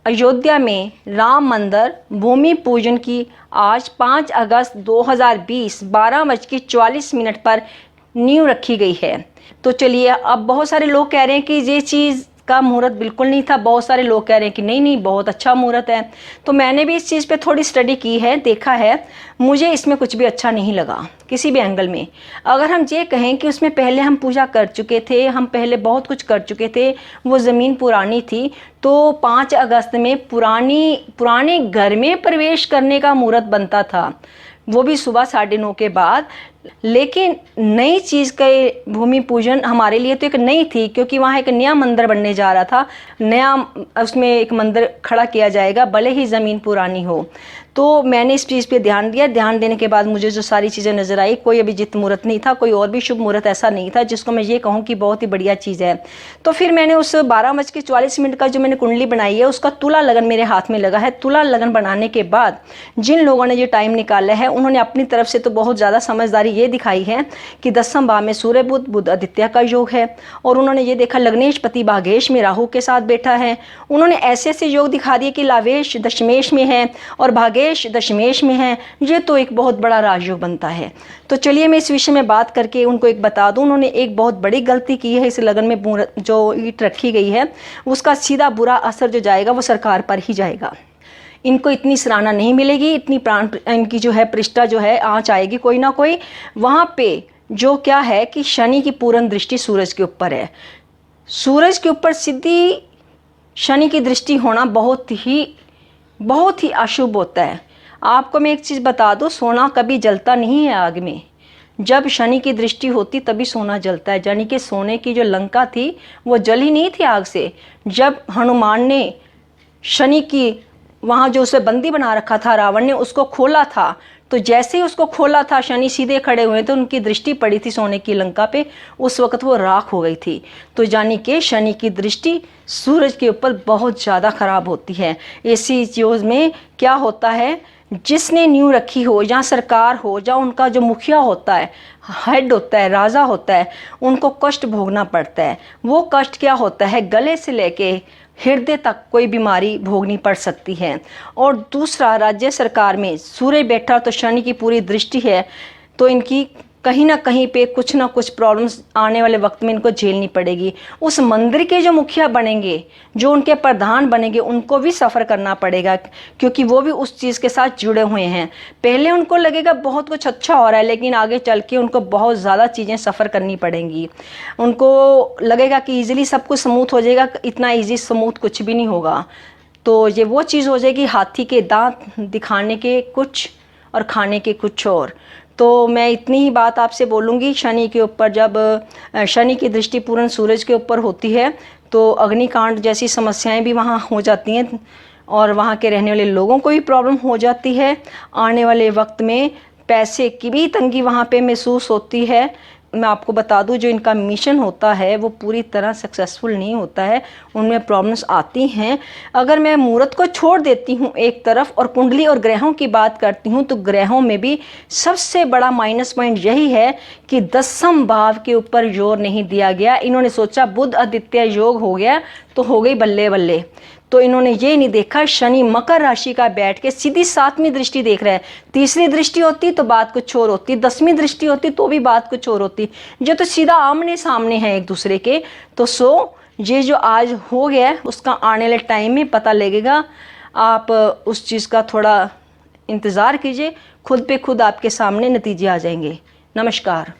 अयोध्या में राम मंदिर भूमि पूजन की आज 5 अगस्त 2020 12:44 पर नींव रखी गई है। तो चलिए, अब बहुत सारे लोग कह रहे हैं कि ये चीज़ का मुहूर्त बिल्कुल नहीं था, बहुत सारे लोग कह रहे हैं कि नहीं नहीं बहुत अच्छा मुहूर्त है। तो मैंने भी इस चीज़ पे थोड़ी स्टडी की है, देखा है, मुझे इसमें कुछ भी अच्छा नहीं लगा किसी भी एंगल में। अगर हम ये कहें कि उसमें पहले हम पूजा कर चुके थे, हम पहले बहुत कुछ कर चुके थे, वो ज़मीन पुरानी थी, तो 5 अगस्त में पुराने घर में प्रवेश करने का मुहूर्त बनता था, वो भी सुबह 9:30 के बाद। लेकिन नई चीज़ का भूमि पूजन हमारे लिए तो एक नई थी, क्योंकि वहाँ एक नया मंदिर बनने जा रहा था, नया उसमें एक मंदिर खड़ा किया जाएगा, भले ही ज़मीन पुरानी हो। तो मैंने इस चीज़ पे ध्यान दिया। ध्यान देने के बाद मुझे जो सारी चीज़ें नज़र आई, कोई अभिजीत मुहूर्त नहीं था, कोई और भी शुभ मुहूर्त ऐसा नहीं था जिसको मैं ये कहूँ कि बहुत ही बढ़िया चीज़ है। तो फिर मैंने उस 12:44 का जो मैंने कुंडली बनाई है, उसका तुला लगन मेरे हाथ में लगा है। तुला लगन बनाने के बाद जिन लोगों ने ये टाइम निकाला है, उन्होंने अपनी तरफ से तो बहुत ज़्यादा समझदारी ये दिखाई है कि 10वें भाव में सूर्य बुध आदित्य का योग है, और उन्होंने ये देखा लग्नेश पति भागेश में राहु के साथ बैठा है। उन्होंने ऐसे ऐसे योग दिखा दिए कि लावेश दशमेश में है और भागेश दशमेश में है, ये तो एक बहुत बड़ा राजयोग बनता है। तो चलिए मैं इस विषय में बात करके उनको एक बता दूं, उन्होंने एक बहुत बड़ी गलती की है। इस लगन में जो ईंट रखी गई है, उसका सीधा बुरा असर जो जाएगा वो सरकार पर ही जाएगा। इनको इतनी सराहना नहीं मिलेगी, इतनी प्राण इनकी जो है प्रतिष्ठा जो है आँच आएगी कोई ना कोई। वहाँ पे जो क्या है कि शनि की पूर्ण दृष्टि सूरज के ऊपर है। सूरज के ऊपर सीधी शनि की दृष्टि होना बहुत ही अशुभ होता है। आपको मैं एक चीज़ बता दूँ, सोना कभी जलता नहीं है आग में। जब शनि की दृष्टि होती तभी सोना जलता है। यानी कि सोने की जो लंका थी वो जली नहीं थी आग से। जब हनुमान ने शनि की वहाँ जो उसे बंदी बना रखा था रावण ने, उसको खोला था, तो जैसे ही उसको खोला था शनि सीधे खड़े हुए थे, उनकी दृष्टि पड़ी थी सोने की लंका पे, उस वक्त वो राख हो गई थी। तो यानी कि शनि की दृष्टि सूरज के ऊपर बहुत ज़्यादा खराब होती है। इसी चीज़ में क्या होता है, जिसने नींव रखी हो, या सरकार हो, या उनका जो मुखिया होता है, हेड होता है, राजा होता है, उनको कष्ट भोगना पड़ता है। वो कष्ट क्या होता है, गले से लेके हृदय तक कोई बीमारी भोगनी पड़ सकती है। और दूसरा, राज्य सरकार में सूर्य बैठा तो शनि की पूरी दृष्टि है, तो इनकी कहीं ना कहीं पे कुछ ना कुछ प्रॉब्लम्स आने वाले वक्त में इनको झेलनी पड़ेगी। उस मंदिर के जो मुखिया बनेंगे, जो उनके प्रधान बनेंगे, उनको भी सफ़र करना पड़ेगा, क्योंकि वो भी उस चीज़ के साथ जुड़े हुए हैं। पहले उनको लगेगा बहुत कुछ अच्छा हो रहा है, लेकिन आगे चल के उनको बहुत ज़्यादा चीज़ें सफ़र करनी पड़ेंगी। उनको लगेगा कि ईजिली सब कुछ स्मूथ हो जाएगा, इतना ईजी स्मूथ कुछ भी नहीं होगा। तो ये वो चीज़ हो जाएगी, हाथी के दांत दिखाने के कुछ और खाने के कुछ और। तो मैं इतनी ही बात आपसे बोलूँगी। शनि के ऊपर जब शनि की दृष्टि पूर्ण सूरज के ऊपर होती है, तो अग्निकांड जैसी समस्याएं भी वहाँ हो जाती हैं, और वहाँ के रहने वाले लोगों को भी प्रॉब्लम हो जाती है। आने वाले वक्त में पैसे की भी तंगी वहाँ पे महसूस होती है। मैं आपको बता दूं, जो इनका मिशन होता है वो पूरी तरह सक्सेसफुल नहीं होता है, उनमें प्रॉब्लम्स आती हैं। अगर मैं मुहूर्त को छोड़ देती हूँ एक तरफ और कुंडली और ग्रहों की बात करती हूँ, तो ग्रहों में भी सबसे बड़ा माइनस पॉइंट यही है कि 10वें भाव के ऊपर जोर नहीं दिया गया। इन्होंने सोचा बुध आदित्य योग हो गया तो हो गई बल्ले बल्ले, तो इन्होंने ये नहीं देखा शनि मकर राशि का बैठ के सीधी 7वीं दृष्टि देख रहा है। तीसरी दृष्टि होती तो बात कुछ और होती, 10वीं दृष्टि होती तो भी बात कुछ और होती। जो तो सीधा आमने सामने है एक दूसरे के। तो ये जो आज हो गया उसका आने वाले टाइम में पता लगेगा। आप उस चीज़ का थोड़ा इंतज़ार कीजिए, खुद पे खुद आपके सामने नतीजे आ जाएंगे। नमस्कार।